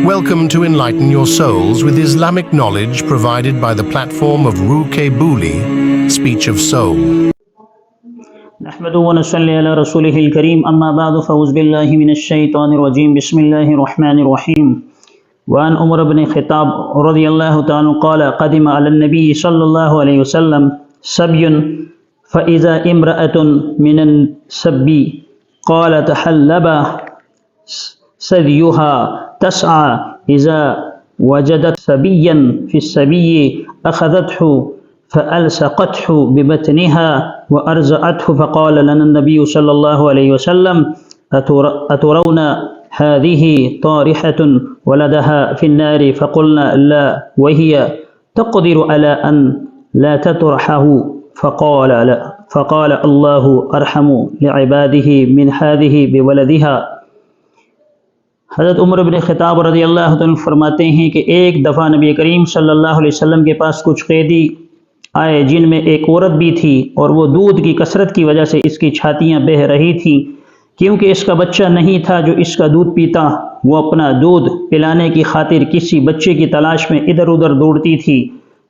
Welcome to Enlighten Your Souls with Islamic knowledge provided by the platform of Ruke Buli, Speech of Soul. نحمده ونصلي على رسوله الكريم أما بعد فأعوذ بالله من الشيطان الرجيم بسم الله الرحمن الرحيم وعن عمر بن الخطاب رضي الله تعالى قال قدم على النبي صلى الله عليه وسلم سبي فإذا امرأة من السبي قال تحلب سبيها تسعى إذا وجدت سبيا في السبي أخذته فألصقته ببطنها وأرضعته فقال لنا النبي صلى الله عليه وسلم أترون هذه طارحة ولدها في النار فقلنا لا وهي تقدر على أن لا تطرحه فقال الله أرحم لعباده من هذه بولدها. حضرت عمر بن خطاب رضی اللہ عنہ فرماتے ہیں کہ ایک دفعہ نبی کریم صلی اللہ علیہ وسلم کے پاس کچھ قیدی آئے جن میں ایک عورت بھی تھی، اور وہ دودھ کی کثرت کی وجہ سے اس کی چھاتیاں بہہ رہی تھیں کیونکہ اس کا بچہ نہیں تھا جو اس کا دودھ پیتا. وہ اپنا دودھ پلانے کی خاطر کسی بچے کی تلاش میں ادھر ادھر دوڑتی تھی.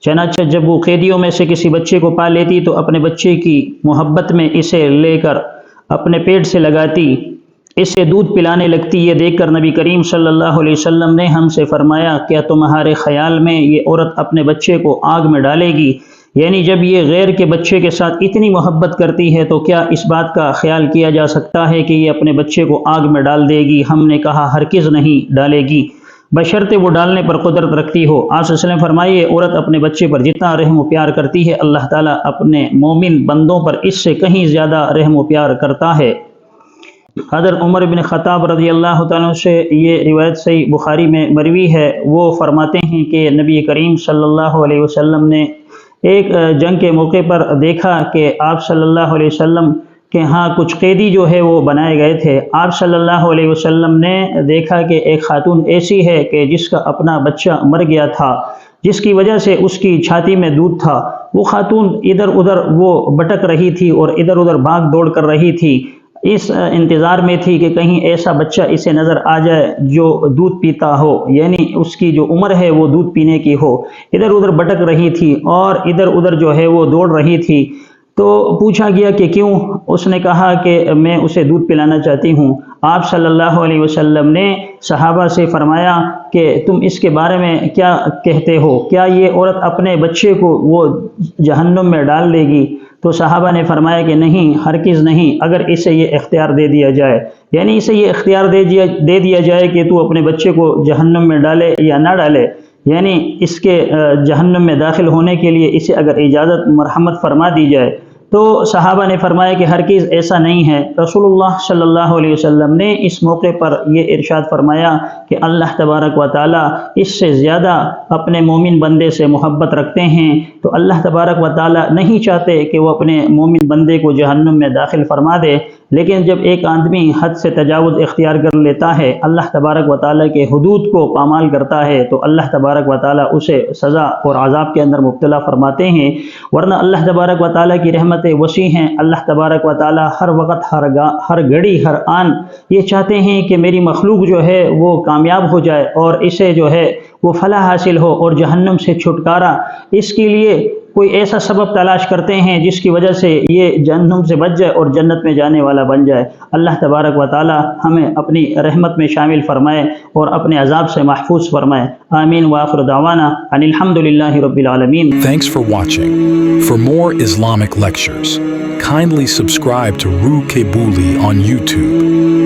چنانچہ جب وہ قیدیوں میں سے کسی بچے کو پا لیتی تو اپنے بچے کی محبت میں اسے لے کر اپنے پیٹ سے لگاتی، اسے دودھ پلانے لگتی. یہ دیکھ کر نبی کریم صلی اللہ علیہ وسلم نے ہم سے فرمایا کیا تمہارے خیال میں یہ عورت اپنے بچے کو آگ میں ڈالے گی؟ یعنی جب یہ غیر کے بچے کے ساتھ اتنی محبت کرتی ہے تو کیا اس بات کا خیال کیا جا سکتا ہے کہ یہ اپنے بچے کو آگ میں ڈال دے گی؟ ہم نے کہا ہرگز نہیں ڈالے گی بشرطے وہ ڈالنے پر قدرت رکھتی ہو. آپ صلی اللہ علیہ وسلم فرمائیے عورت اپنے بچے پر جتنا رحم و پیار کرتی ہے اللہ تعالیٰ اپنے مومن بندوں پر اس سے کہیں زیادہ رحم و پیار کرتا ہے. حضرت عمر بن خطاب رضی اللہ تعالیٰ سے یہ روایت صحیح بخاری میں مروی ہے. وہ فرماتے ہیں کہ نبی کریم صلی اللہ علیہ وسلم نے ایک جنگ کے موقع پر دیکھا کہ آپ صلی اللہ علیہ وسلم کے ہاں کچھ قیدی جو ہے وہ بنائے گئے تھے. آپ صلی اللہ علیہ وسلم نے دیکھا کہ ایک خاتون ایسی ہے کہ جس کا اپنا بچہ مر گیا تھا جس کی وجہ سے اس کی چھاتی میں دودھ تھا. وہ خاتون ادھر ادھر وہ بھٹک رہی تھی اور ادھر ادھر بھاگ دوڑ کر رہی تھی، اس انتظار میں تھی کہ کہیں ایسا بچہ اسے نظر آ جائے جو دودھ پیتا ہو، یعنی اس کی جو عمر ہے وہ دودھ پینے کی ہو. ادھر ادھر بھٹک رہی تھی اور ادھر ادھر جو ہے وہ دوڑ رہی تھی. تو پوچھا گیا کہ کیوں؟ اس نے کہا کہ میں اسے دودھ پلانا چاہتی ہوں. آپ صلی اللہ علیہ وسلم نے صحابہ سے فرمایا کہ تم اس کے بارے میں کیا کہتے ہو؟ کیا یہ عورت اپنے بچے کو وہ جہنم میں ڈال دے گی؟ تو صحابہ نے فرمایا کہ نہیں، ہرگز نہیں، اگر اسے یہ اختیار دے دیا جائے، یعنی اسے یہ اختیار دے دیا جائے کہ تو اپنے بچے کو جہنم میں ڈالے یا نہ ڈالے، یعنی اس کے جہنم میں داخل ہونے کے لیے اسے اگر اجازت مرحمت فرما دی جائے. تو صحابہ نے فرمایا کہ ہرگز ایسا نہیں ہے. رسول اللہ صلی اللہ علیہ وسلم نے اس موقع پر یہ ارشاد فرمایا کہ اللہ تبارک و تعالی اس سے زیادہ اپنے مومن بندے سے محبت رکھتے ہیں. تو اللہ تبارک و تعالی نہیں چاہتے کہ وہ اپنے مومن بندے کو جہنم میں داخل فرما دے، لیکن جب ایک آدمی حد سے تجاوز اختیار کر لیتا ہے، اللہ تبارک و تعالی کے حدود کو پامال کرتا ہے، تو اللہ تبارک و تعالی اسے سزا اور عذاب کے اندر مبتلا فرماتے ہیں. ورنہ اللہ تبارک و تعالی کی رحمت وسیع ہیں. اللہ تبارک و تعالی ہر وقت ہر گھڑی ہر آن یہ چاہتے ہیں کہ میری مخلوق جو ہے وہ کامیاب ہو جائے اور اسے جو ہے وہ فلاح حاصل ہو اور جہنم سے چھٹکارا. اس کے لیے کوئی ایسا سبب تلاش کرتے ہیں جس کی وجہ سے یہ جہنم سے بچ جائے اور جنت میں جانے والا بن جائے. اللہ تبارک و تعالی ہمیں اپنی رحمت میں شامل فرمائے اور اپنے عذاب سے محفوظ فرمائے. آمین وآخر دعوانا ان الحمدللہ رب العالمین. Thanks for watching. For more Islamic lectures, kindly subscribe to Ruke Buli on YouTube.